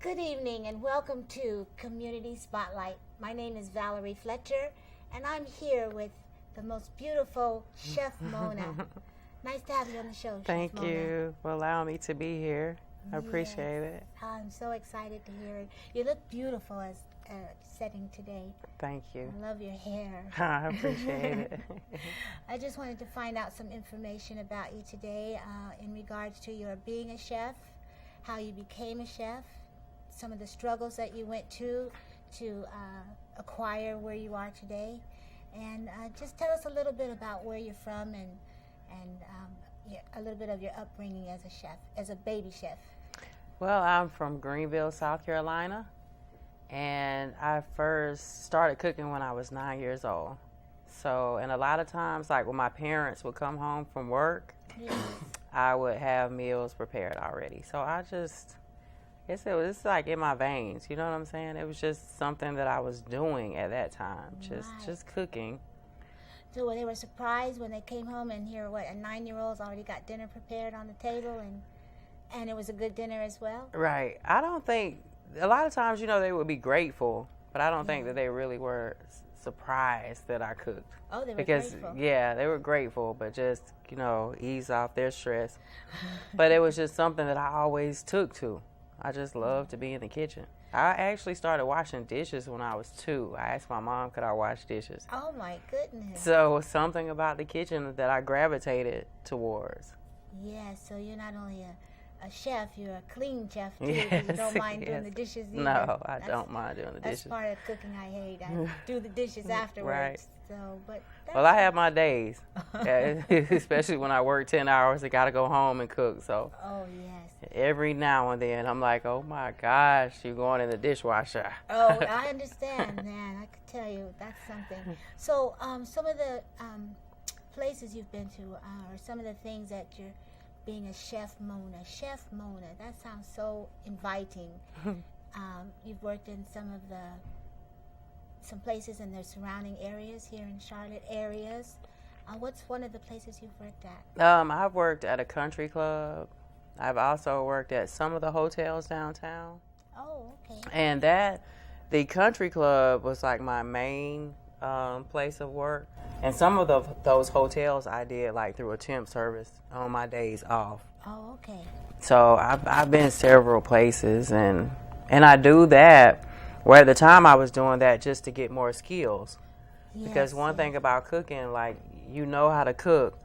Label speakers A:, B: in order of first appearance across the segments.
A: Good evening and welcome to Community Spotlight. My name is Valerie Fletcher and I'm here with the most beautiful Chef Mona. Nice to have you on the show,
B: Thank
A: Chef Mona.
B: you for allowing me to be here. I appreciate it.
A: I'm so excited to hear it. You look beautiful as setting today.
B: Thank you.
A: I love your hair.
B: I appreciate it.
A: I just wanted to find out some information about you today in regards to your being a chef, how you became a chef, some of the struggles that you went to acquire where you are today, and just tell us a little bit about where you're from and a little bit of your upbringing as a chef, as a baby chef.
B: Well, I'm from Greenville, South Carolina, and I first started cooking when I was 9 years old. So, and a lot of times, like when my parents would come home from work, I would have meals prepared already. So it was like in my veins, you know what I'm saying? It was just something that I was doing at that time, just cooking.
A: So they were surprised when they came home and hear a 9-year-old's already got dinner prepared on the table, and it was a good dinner as well?
B: Right. I don't think, a lot of times, they would be grateful, but I don't think that they really were surprised that I cooked.
A: Oh, they were grateful.
B: Yeah, they were grateful, but just, ease off their stress. But it was just something that I always took to. I just love to be in the kitchen. I actually started washing dishes when I was 2. I asked my mom, could I wash dishes?
A: Oh, my goodness.
B: So it was something about the kitchen that I gravitated towards.
A: Yeah, so you're not only a chef, you're a clean chef, too, because you don't mind doing the dishes either.
B: No, I don't mind doing the dishes.
A: That's part of cooking I hate. I do the dishes afterwards.
B: Right.
A: So,
B: well, I have my days, especially when I work 10 hours. I got to go home and cook. So every now and then, I'm like, oh, my gosh, you're going in the dishwasher.
A: Oh, I understand, man. I could tell you that's something. So some of the places you've been to or some of the things that you're being a Chef Mona. Chef Mona, that sounds so inviting. You've worked in some places in the surrounding areas here in Charlotte areas. What's one of the places you've worked at?
B: I've worked at a country club. I've also worked at some of the hotels downtown.
A: Oh, okay.
B: And the country club was like my main place of work. And some of those hotels I did like through a temp service on my days off.
A: Oh, okay.
B: So I've been several places, and I do that. Where at the time I was doing that just to get more skills. Because one thing about cooking, like, how to cook.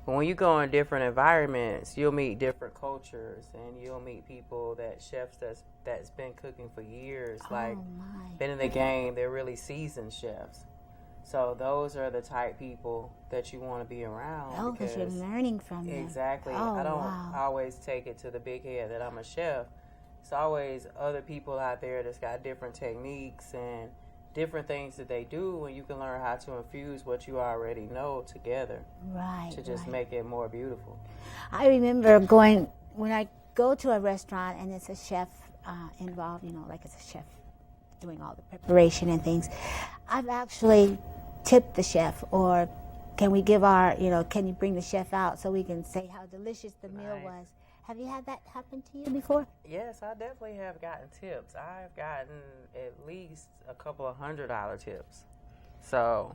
B: But when you go in different environments, you'll meet different cultures, and you'll meet people chefs that's been cooking for years, been in the game. They're really seasoned chefs. So those are the type people that you want to be around.
A: Oh, because you're learning from them.
B: Exactly.
A: Oh,
B: I don't always take it to the big head that I'm a chef. It's always other people out there that's got different techniques and different things that they do, and you can learn how to infuse what you already know together to just make it more beautiful.
A: I remember when I go to a restaurant and it's a chef involved, like it's a chef doing all the preparation and things, I've actually tipped the chef, or can we give can you bring the chef out so we can say how delicious the meal was? Have you had that happen to you before?
B: Yes, I definitely have gotten tips. I've gotten at least a couple of $100 tips. So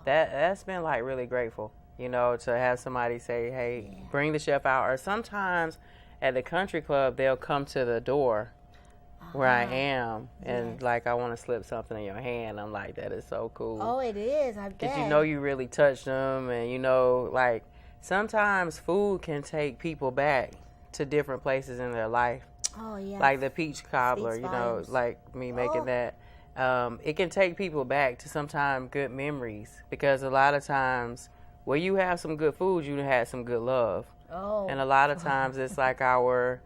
B: that's been like really grateful, to have somebody say, hey, bring the chef out. Or sometimes at the country club, they'll come to the door where I am and like, I want to slip something in your hand. I'm like, that is so cool.
A: Oh, it is, I bet.
B: Because you really touched them, and like sometimes food can take people back to different places in their life.
A: Oh, yeah.
B: Like the peach cobbler, like me making that. It can take people back to sometimes good memories, because a lot of times where you have some good food, you had some good love.
A: Oh.
B: And a lot of times it's like our,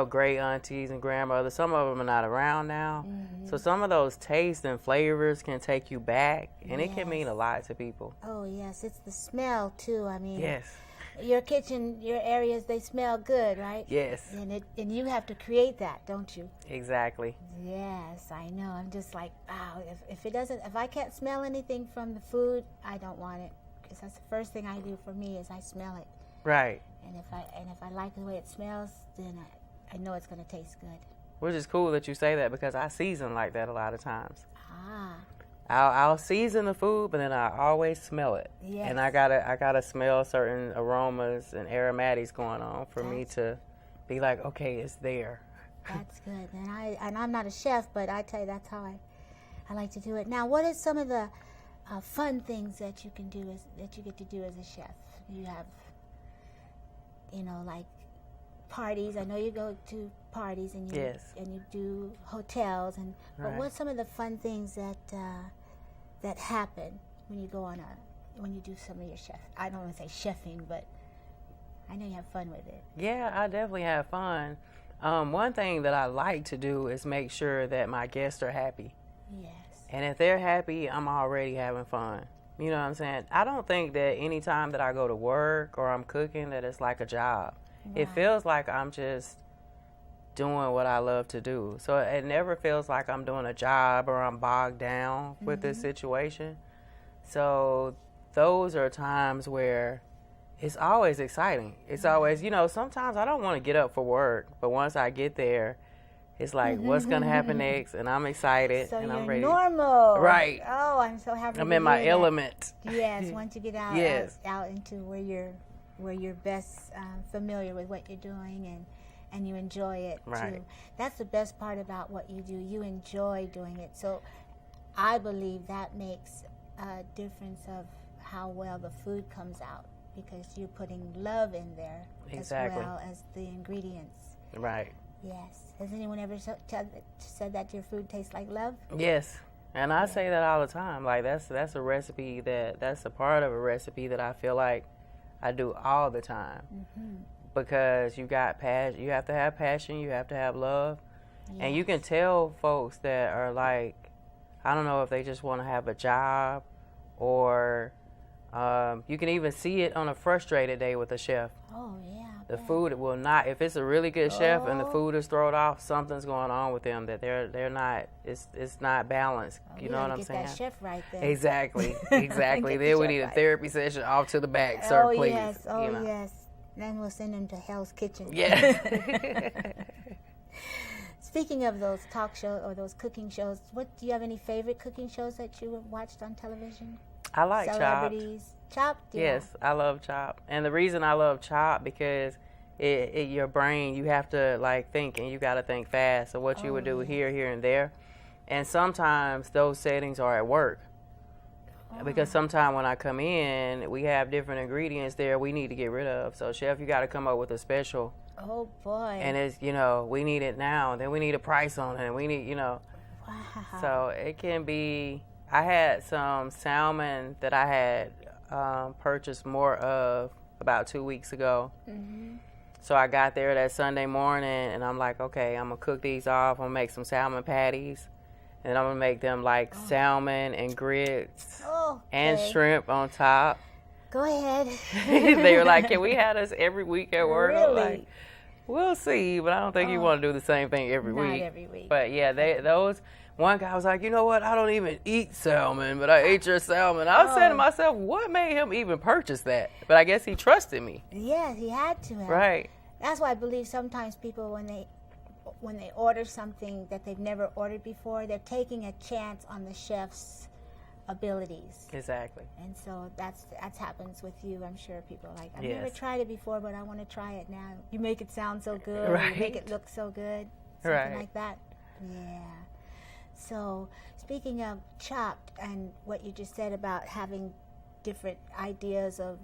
B: great aunties and grandmothers. Some of them are not around now. Mm-hmm. So some of those tastes and flavors can take you back, and it can mean a lot to people.
A: Oh, yes. It's the smell, too. I mean,
B: yes.
A: Your kitchen, your areas, they smell good, right?
B: Yes.
A: And you have to create that, don't you?
B: Exactly.
A: Yes, I know. I'm just like, wow, if I can't smell anything from the food, I don't want it. Because that's the first thing I do for me is I smell it.
B: Right.
A: And if I like the way it smells, then I know it's going to taste good.
B: which is cool that you say that because I season like that a lot of times.
A: Ah.
B: I'll season the food, but then I always smell it.
A: Yes.
B: And I gotta smell certain aromas and aromatics going on for me to be like, okay, it's there.
A: That's good. And I'm not a chef, but I tell you, that's how I like to do it. Now, what are some of the fun things that you can do that you get to do as a chef? You have, like parties. I know you go to parties and you do hotels, but what's some of the fun things that happen when you go when you do some of your chef? I don't want to say chefing, but I know you have fun with it.
B: Yeah, I definitely have fun. One thing that I like to do is make sure that my guests are happy.
A: Yes.
B: And if they're happy, I'm already having fun. You know what I'm saying? I don't think that any time that I go to work or I'm cooking that it's like a job. Right. It feels like I'm just doing what I love to do. So it never feels like I'm doing a job or I'm bogged down with this situation. So those are times where it's always exciting. It's always, sometimes I don't want to get up for work, but once I get there, it's like, what's going to happen next? And I'm excited and I'm ready.
A: Normal.
B: Right.
A: Oh, I'm so happy.
B: I'm in my element.
A: Yes, once you get out, out into where you're best familiar with what you're doing and you enjoy it too. That's the best part about what you do. You enjoy doing it. So I believe that makes a difference of how well the food comes out because you're putting love in there as well as the ingredients.
B: Right.
A: Yes. Has anyone ever said that your food tastes like love?
B: Yes. And I say that all the time. Like that's a recipe that's a part of a recipe that I feel like I do all the time. Because you got passion, you have to have passion, you have to have love. Yes. And you can tell folks that are like, I don't know if they just want to have a job or you can even see it on a frustrated day with a chef.
A: Oh, yeah.
B: The food will not, if it's a really good chef and the food is thrown off, something's going on with them that they're not, it's not balanced. You know what I'm saying?
A: That chef right there.
B: Exactly. Then we need a therapy session off to the back, sir, please.
A: Yes. Yes. Then we'll send them to Hell's Kitchen.
B: Yeah.
A: Speaking of those talk shows or those cooking shows, do you have any favorite cooking shows that you watched on television?
B: I like
A: Celebrities. Chopped? Yeah.
B: Yes, I love Chopped. And the reason I love Chopped because your brain, you have to like think and you got to think fast. So what you would do here, and there. And sometimes those settings are at work. Because sometimes when I come in, we have different ingredients there we need to get rid of. So, chef, you got to come up with a special.
A: Oh, boy.
B: And it's, we need it now. And then we need a price on it. And we need,
A: Wow.
B: So, it can be, I had some salmon that I had purchased more of about 2 weeks ago. So, I got there that Sunday morning, and I'm like, okay, I'm going to cook these off. I'm going to make some salmon patties. And I'm going to make them like salmon and grits and shrimp on top.
A: Go ahead.
B: They were like, can we have this every week at work?
A: Really?
B: I'm like, we'll see, but I don't think you want to do the same thing every week.
A: Not every week.
B: But yeah, one guy was like, you know what? I don't even eat salmon, but I ate your salmon. I was saying to myself, what made him even purchase that? But I guess he trusted me.
A: Yeah, he had to have.
B: Right.
A: That's why I believe sometimes people, when they order something that they've never ordered before, they're taking a chance on the chef's abilities.
B: Exactly.
A: And so that happens with you. I'm sure people are like, I've never tried it before, but I want to try it now. You make it sound so good.
B: Right.
A: You make it look so good. Something like that. Yeah. So speaking of Chopped and what you just said about having different ideas of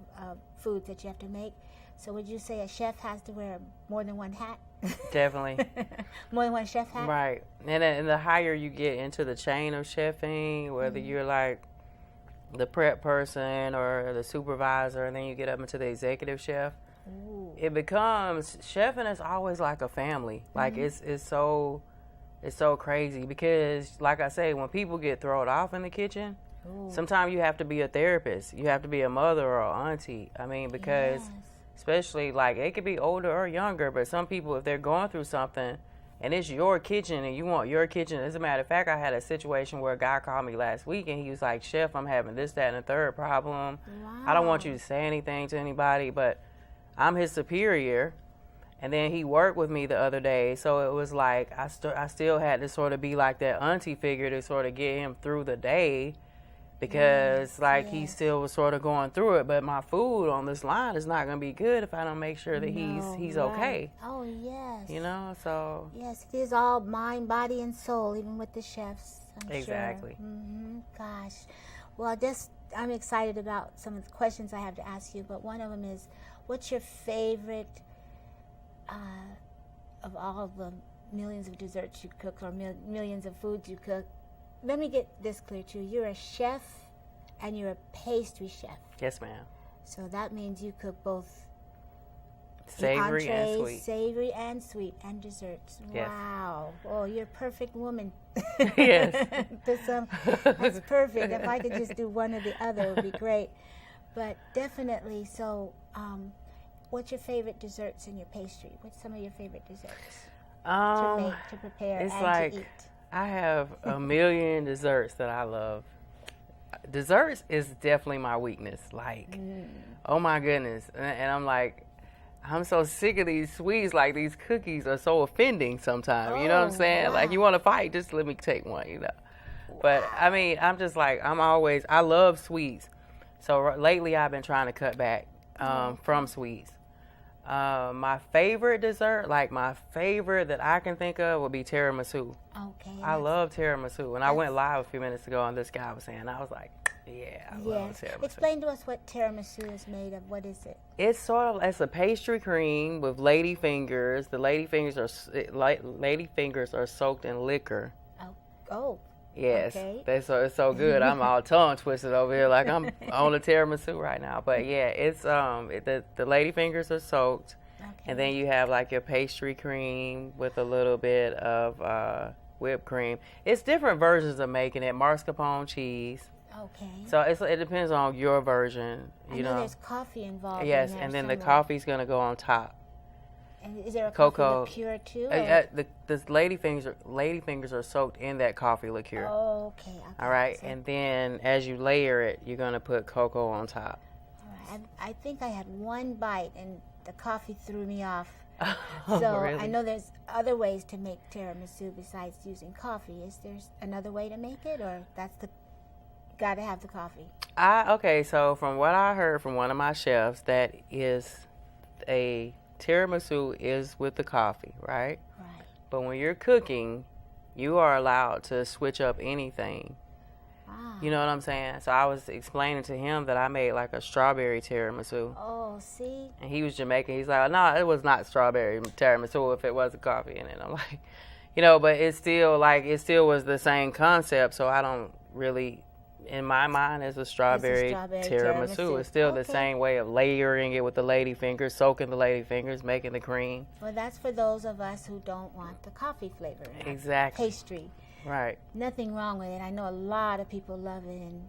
A: foods that you have to make, so would you say a chef has to wear more than one hat?
B: Definitely.
A: More than one chef hat?
B: Right. And the higher you get into the chain of chefing, whether you're like the prep person or the supervisor, and then you get up into the executive chef, it becomes, chefing is always like a family. Like it's so crazy because, like I say, when people get thrown off in the kitchen, sometimes you have to be a therapist. You have to be a mother or an auntie. I mean, because...
A: Yes.
B: Especially, like, it could be older or younger, but some people, if they're going through something and it's your kitchen and you want your kitchen. As a matter of fact, I had a situation where a guy called me last week and he was like, Chef, I'm having this, that, and the third problem.
A: Wow.
B: I don't want you to say anything to anybody, but I'm his superior And then he worked with me the other day, so it was like I still had to sort of be like that auntie figure to sort of get him through the day, because he still was sort of going through it. But my food on this line is not going to be good if I don't make sure that he's okay.
A: Oh, yes.
B: You know, so.
A: Yes, it is all mind, body, and soul, even with the chefs, I'm
B: exactly.
A: sure. Gosh. Well, I'm excited about some of the questions I have to ask you, but one of them is, what's your favorite of all the millions of desserts you cook, or millions of foods you cook? Let me get this clear too. You're a chef and you're a pastry chef.
B: Yes, ma'am.
A: So that means you cook both
B: savory
A: entrees,
B: and sweet.
A: Savory and sweet, and desserts.
B: Yes.
A: Wow. Oh, you're a perfect woman.
B: Yes.
A: That's perfect. If I could just do one or the other, it would be great. But definitely, so what's your favorite desserts in your pastry? What's some of your favorite desserts to make, to prepare,
B: it's
A: and
B: like,
A: to eat?
B: I have a million desserts that I love. Desserts is definitely my weakness. Like, oh my goodness. And I'm like, I'm so sick of these sweets. Like, these cookies are so offending sometimes. You know what I'm saying?
A: Wow.
B: Like, you want to fight, just let me take one, you know. But, I mean, I'm just like, I love sweets. So lately I've been trying to cut back from sweets. My favorite dessert, like my favorite that I can think of, would be tiramisu.
A: Okay.
B: I love tiramisu. And I went live a few minutes ago and this guy was saying, I was like, I love tiramisu.
A: Explain to us what tiramisu is made of. What is it?
B: It's sort of, it's a pastry cream with lady fingers. The lady fingers are soaked in liquor.
A: Oh.
B: Yes,
A: Okay.
B: it's so good. I'm all tongue twisted over here, like I'm on a tiramisu right now. But yeah, it's the lady fingers are soaked, and then you have like your pastry cream with a little bit of whipped cream. It's different versions of making it. Mascarpone cheese.
A: Okay.
B: So it depends on your version.
A: I know there's coffee involved.
B: Yes,
A: in there
B: and then
A: somewhere.
B: the coffee's gonna go on top.
A: And is there a
B: cocoa
A: coffee liqueur too?
B: The lady fingers are soaked in that coffee liqueur.
A: Oh, okay.
B: All right,
A: So,
B: and then as you layer it, you're gonna put cocoa on top.
A: all right. I think I had one bite and the coffee threw me off.
B: Oh,
A: So
B: really?
A: I know there's other ways to make tiramisu besides using coffee. Is there another way to make it, or got to have the coffee?
B: Okay, so from what I heard from one of my chefs, that is a tiramisu is with the coffee, right?
A: Right.
B: But when you're cooking, you are allowed to switch up anything.
A: Ah.
B: You know what I'm saying? So I was explaining to him that I made like a strawberry tiramisu.
A: Oh, see?
B: And he was Jamaican. He's like, no, it was not strawberry tiramisu if it wasn't coffee in it. I'm like, but it still was the same concept. So I don't really, in my mind, it's a strawberry tiramisu. It's still the same way of layering it with the lady fingers, soaking the lady fingers, making the cream.
A: Well, that's for those of us who don't want the coffee flavor in our
B: Exactly.
A: pastry.
B: Right.
A: Nothing wrong with it. I know a lot of people love it and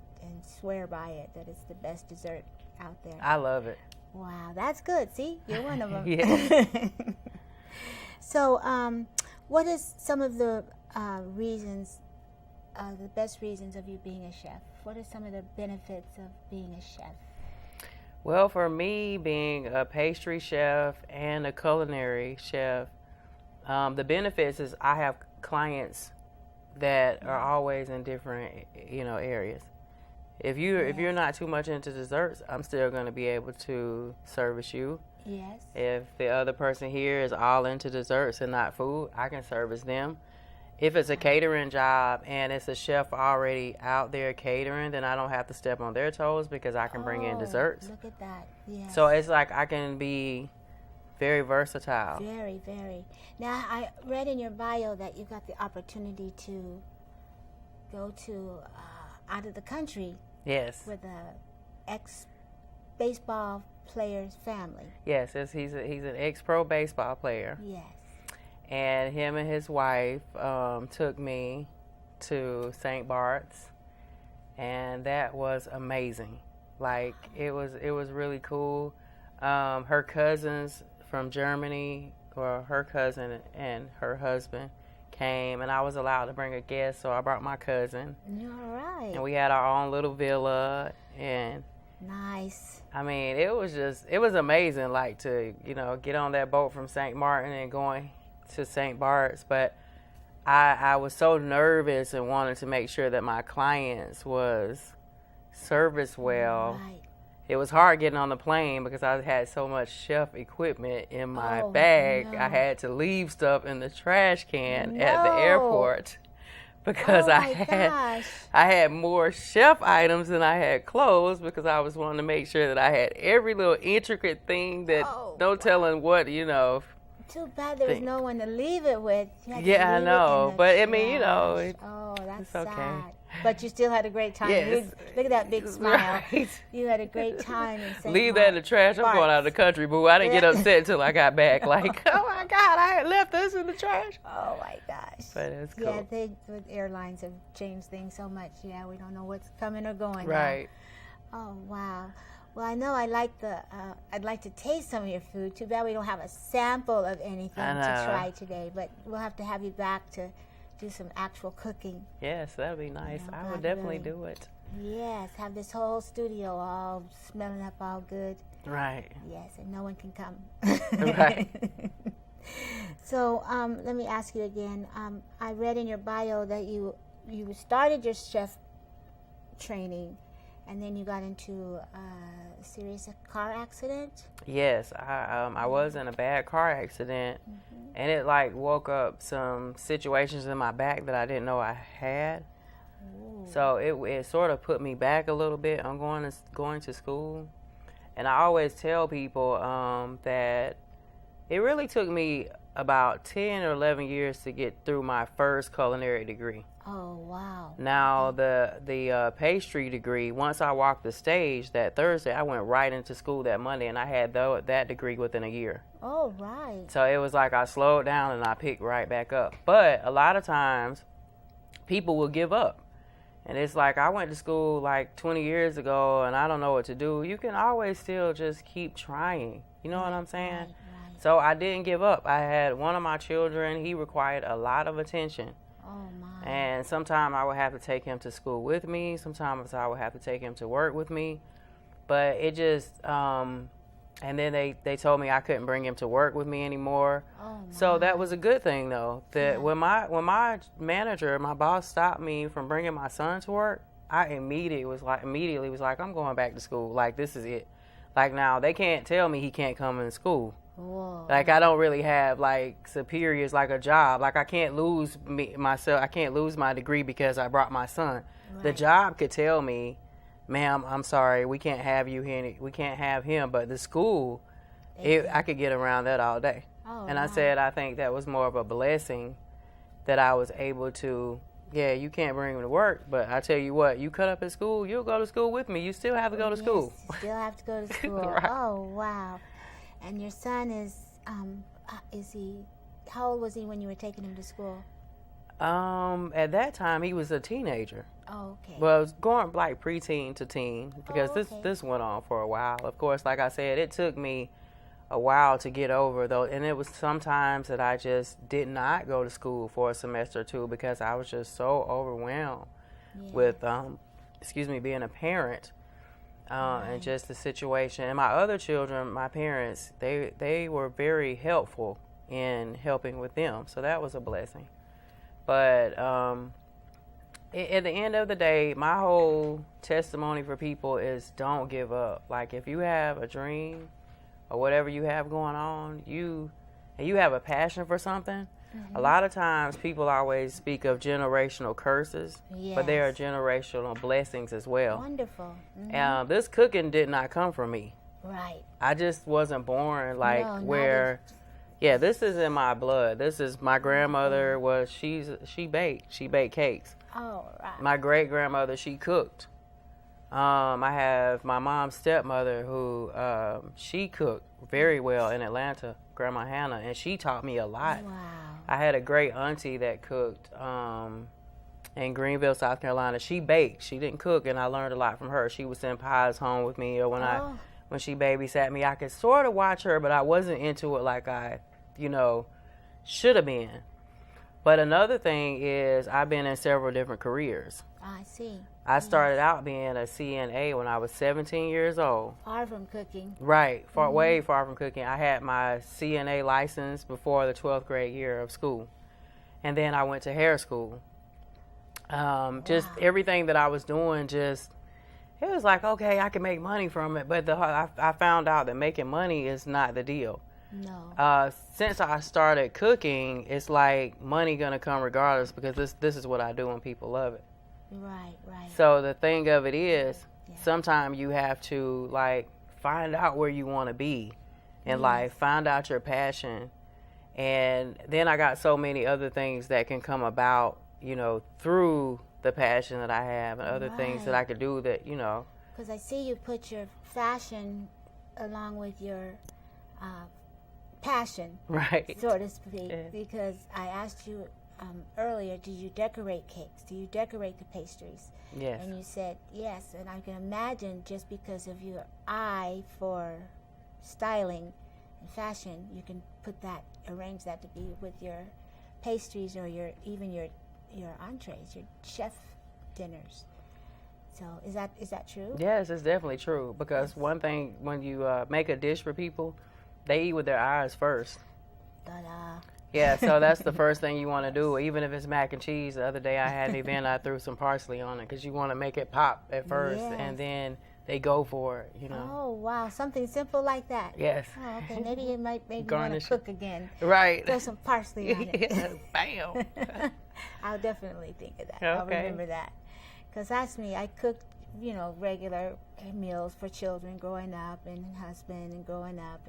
A: swear by it, that it's the best dessert out there.
B: I love it.
A: Wow, that's good. See, you're one of them.
B: Yeah.
A: So, what is some of the reasons, the best reasons of you being a chef? What are some of the benefits of being a chef?
B: Well, for me, being a pastry chef and a culinary chef, the benefits is I have clients that are always in different, areas. If you're not too much into desserts, I'm still going to be able to service you.
A: Yes.
B: If the other person here is all into desserts and not food, I can service them. If it's a catering job and it's a chef already out there catering, then I don't have to step on their toes because I can bring in desserts.
A: Look at that. Yes.
B: So it's like I can be very versatile.
A: Very, very. Now, I read in your bio that you got the opportunity to go to out of the country.
B: Yes.
A: With a ex-baseball player's family.
B: Yes, he's an ex-pro baseball player.
A: Yes.
B: And him and his wife took me to St. Bart's, and that was amazing. Like it was really cool. Her cousins from Germany, or her cousin and her husband, came, and I was allowed to bring a guest, so I brought my cousin.
A: All right.
B: And we had our own little villa, and
A: Nice.
B: I mean, it was amazing, like, to, get on that boat from St. Martin and going to St. Bart's. But I was so nervous and wanted to make sure that my clients was serviced well.
A: Right.
B: It was hard getting on the plane because I had so much chef equipment in my bag.
A: No.
B: I had to leave stuff in the trash can
A: No.
B: at the airport because I had more chef items than I had clothes, because I was wanting to make sure that I had every little intricate thing that no telling what,
A: Too bad there was no one to leave it with.
B: Yeah, I know. But I mean,
A: that's
B: it's okay.
A: sad. But you still had a great time.
B: Yes.
A: Look at that big smile.
B: Right.
A: You had a great time in St.
B: Leave that in the trash. I'm going out of the country, boo. I didn't get upset until I got back. Like, oh my God, I had left this in the trash.
A: Oh my gosh.
B: But it's cool.
A: Yeah, with airlines have changed things so much. Yeah, we don't know what's coming or going.
B: Right.
A: Now. Oh wow. Well, I know I'd like to taste some of your food. Too bad we don't have a sample of anything to try today. But we'll have to have you back to do some actual cooking.
B: Yes, that would be nice. I would definitely do it.
A: Yes, have this whole studio all smelling up all good.
B: Right.
A: Yes, and no one can come.
B: Right.
A: So let me ask you again. I read in your bio that you started your chef training, and then you got into a serious car accident.
B: Yes, I was in a bad car accident, and it woke up some situations in my back that I didn't know I had. Ooh. So it sort of put me back a little bit on going to school. And I always tell people that it really took me about 10 or 11 years to get through my first culinary degree.
A: Oh, wow.
B: Now, the pastry degree, once I walked the stage that Thursday, I went right into school that Monday, and I had that degree within a year.
A: Oh, right.
B: So it was like I slowed down and I picked right back up. But a lot of times, people will give up. And it's like, I went to school like 20 years ago, and I don't know what to do. You can always still just keep trying. You know what I'm saying?
A: Right.
B: So I didn't give up. I had one of my children. He required a lot of attention.
A: Oh, my.
B: And sometimes I would have to take him to school with me. Sometimes I would have to take him to work with me. But it just, and then they told me I couldn't bring him to work with me anymore.
A: Oh, my.
B: So that was a good thing, though. That when my manager, my boss, stopped me from bringing my son to work, I immediately was like, I'm going back to school. Like, this is it. Like, now they can't tell me he can't come in school.
A: Whoa.
B: Like, I don't really have like superiors, like a job. Like, I can't lose myself. I can't lose my degree because I brought my son. Right. The job could tell me, ma'am, I'm sorry, we can't have you here. We can't have him. But the school, I could get around that all day.
A: Oh,
B: and I said, I think that was more of a blessing that I was able to. Yeah, you can't bring him to work, but I tell you what, you cut up at school, you'll go to school with me. You still have to go to school.
A: You still have to go to school.
B: Right.
A: Oh, wow. And your son is he, how old was he when you were taking him to school?
B: At that time, he was a teenager.
A: Oh, okay.
B: Well, it was going like preteen to teen, because
A: okay.
B: this went on for a while. Of course, like I said, it took me a while to get over, though, and it was sometimes that I just did not go to school for a semester or two because I was just so overwhelmed with, being a parent. And just the situation. And my other children, my parents, they were very helpful in helping with them. So that was a blessing. But at the end of the day, my whole testimony for people is don't give up. Like, if you have a dream or whatever you have going on, you have a passion for something, a lot of times people always speak of generational curses, but there are generational blessings as well.
A: Wonderful.
B: This cooking did not come from me.
A: Right.
B: I just wasn't born this is in my blood. This is my grandmother she baked cakes.
A: Oh, right.
B: My great grandmother, she cooked. I have my mom's stepmother who she cooked very well in Atlanta, Grandma Hannah, and she taught me a lot.
A: Wow.
B: I had a great auntie that cooked in Greenville, South Carolina. She baked. She didn't cook, and I learned a lot from her. She would send pies home with me, or when she babysat me, I could sort of watch her, but I wasn't into it like I, should have been. But another thing is I've been in several different careers.
A: I see.
B: I started out being a CNA when I was 17 years old.
A: Far from cooking.
B: Right, way far from cooking. I had my CNA license before the 12th grade year of school. And then I went to hair school. Just everything that I was doing, it was like, okay, I can make money from it. But I found out that making money is not the deal.
A: No.
B: Since I started cooking, it's like money gonna come regardless, because this is what I do and people love it.
A: Right.
B: So the thing of it is, sometimes you have to like find out where you want to be in life, find out your passion, and then I got so many other things that can come about, through the passion that I have, and other things that I could do that,
A: Because I see you put your fashion along with your passion,
B: right,
A: so to speak, because I asked you earlier, do you decorate cakes? Do you decorate the pastries?
B: Yes.
A: And you said yes, and I can imagine just because of your eye for styling and fashion, you can arrange that to be with your pastries or even your entrees, your chef dinners. So is that true?
B: Yes, it's definitely true, because one thing, when you make a dish for people, they eat with their eyes first.
A: Ta-da.
B: Yeah, so that's the first thing you want to do. Even if it's mac and cheese, the other day I had an event, I threw some parsley on it, because you want to make it pop at first, and then they go for it,
A: Oh, wow. Something simple like that.
B: Yes.
A: Oh, okay. Maybe you might want to cook again.
B: Right.
A: Throw some parsley on it.
B: Bam.
A: I'll definitely think of that.
B: Okay.
A: I'll remember that. Because that's me. I cooked, regular meals for children growing up, and husband and growing up.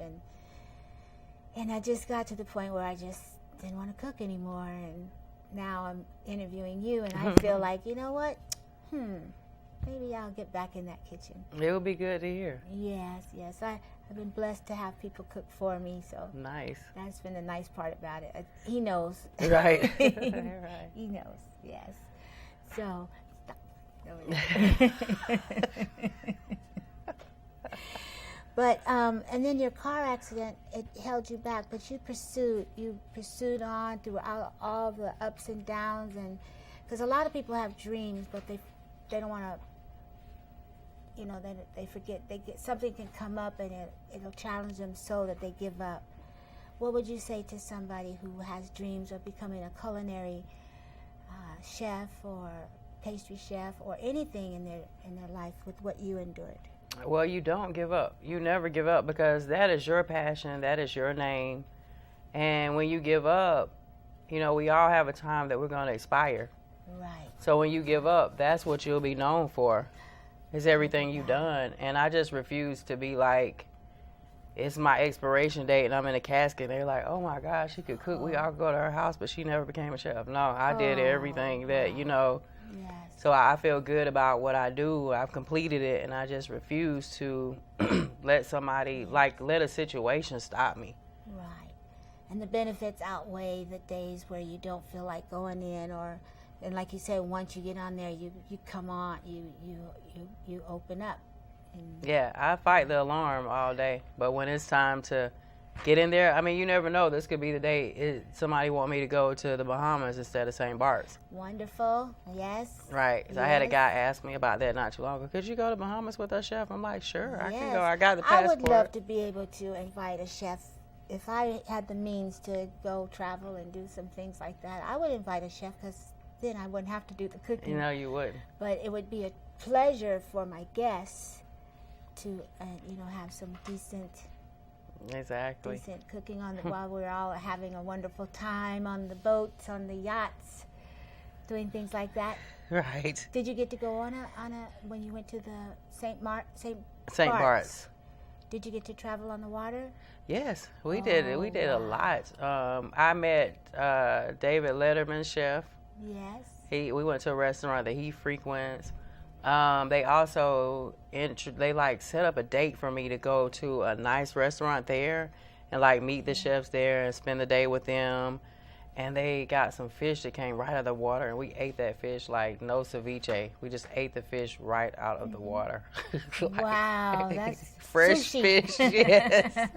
A: And I just got to the point where I just didn't want to cook anymore. And now I'm interviewing you, and I feel like, you know what? Maybe I'll get back in that kitchen.
B: It would be good to hear.
A: Yes. I've been blessed to have people cook for me, so
B: nice.
A: That's been the nice part about it. He knows.
B: Right.
A: Right. He knows, yes. So, but, and then your car accident, it held you back, but you pursued on throughout all the ups and downs, and because a lot of people have dreams, but they don't want to, they forget, something can come up and it'll challenge them so that they give up. What would you say to somebody who has dreams of becoming a culinary chef or pastry chef or anything in their life with what you endured?
B: Well, you don't give up. You never give up, because that is your passion, that is your name. And when you give up, we all have a time that we're going to expire.
A: Right.
B: So when you give up, that's what you'll be known for, is everything you've done. And I just refuse to be like, it's my expiration date and I'm in a casket. They're like, oh my gosh, she could cook. We all go to her house, but she never became a chef. No, I did everything that,
A: Yes.
B: So I feel good about what I do. I've completed it, and I just refuse to let a situation stop me.
A: Right. And the benefits outweigh the days where you don't feel like going in, and like you said, once you get on there, you come on, you open up.
B: Yeah, I fight the alarm all day, but when it's time to get in there, you never know. This could be the day somebody want me to go to the Bahamas instead of St. Bart's.
A: Wonderful, yes.
B: Right. So I had a guy ask me about that not too long ago. Could you go to Bahamas with us, chef? I'm like, sure, I can go. I got the passport.
A: I would love to be able to invite a chef. If I had the means to go travel and do some things like that, I would invite a chef, because then I wouldn't have to do the cooking.
B: You wouldn't.
A: But it would be a pleasure for my guests to, have some decent cooking while we're all having a wonderful time on the boats, on the yachts, doing things like that.
B: Right.
A: Did you get to go on a when you went to the St.
B: Bart's?
A: Did you get to travel on the water?
B: Yes, we did. We did a lot. I met David Letterman's chef.
A: Yes.
B: We went to a restaurant that he frequents. They also set up a date for me to go to a nice restaurant there and meet the chefs there and spend the day with them. And they got some fish that came right out of the water, and we ate that fish like no ceviche. We just ate the fish right out of the water.
A: Wow, that's
B: fresh
A: sushi.
B: fish. Yes.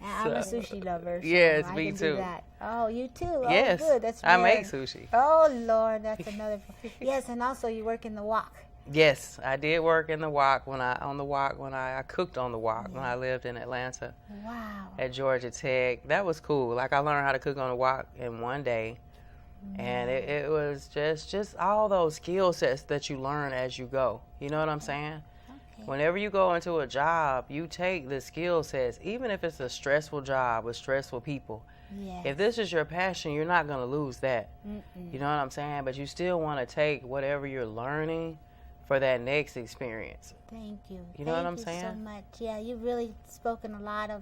A: And I'm a sushi lover. So
B: Yes,
A: I
B: me
A: can
B: too.
A: Do that. Oh, you too? Oh,
B: Yes,
A: good. That's
B: I
A: rare.
B: make sushi.
A: Oh, Lord, that's another. Yes, and also you work in the wok.
B: Yes, I did work in the wok when I cooked on the wok when I lived in Atlanta.
A: Wow.
B: At Georgia Tech. That was cool. Like I learned how to cook on the wok in one day. And it was just all those skill sets that you learn as you go. You know what I'm saying? Okay. Whenever you go into a job, you take the skill sets, even if it's a stressful job with stressful people. Yes. If this is your passion, you're not going to lose that. You know what I'm saying? But you still want to take whatever you're learning for that next experience.
A: Thank you.
B: You know what I'm saying?
A: Thank you so much. Yeah, you've really spoken a lot of,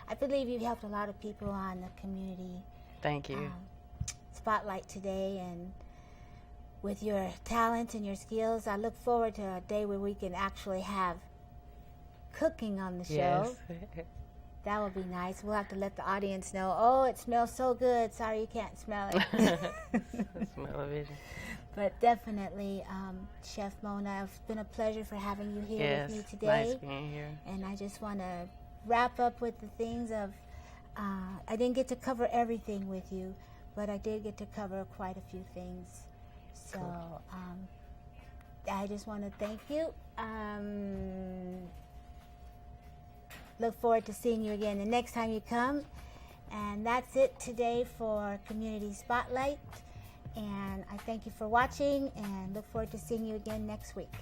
A: I believe you've helped a lot of people on the community.
B: Thank you.
A: Spotlight today, and with your talent and your skills, I look forward to a day where we can actually have cooking on the show.
B: Yes.
A: That would be nice. We'll have to let the audience know, oh, it smells so good. Sorry you can't smell it.
B: Smell-o-vision.
A: But definitely, Chef Mona, it's been a pleasure for having you here with me today.
B: Nice being here.
A: And I just want to wrap up with the things of, I didn't get to cover everything with you, but I did get to cover quite a few things. So cool. I just want to thank you. Look forward to seeing you again the next time you come. And that's it today for Community Spotlight. And I thank you for watching and look forward to seeing you again next week.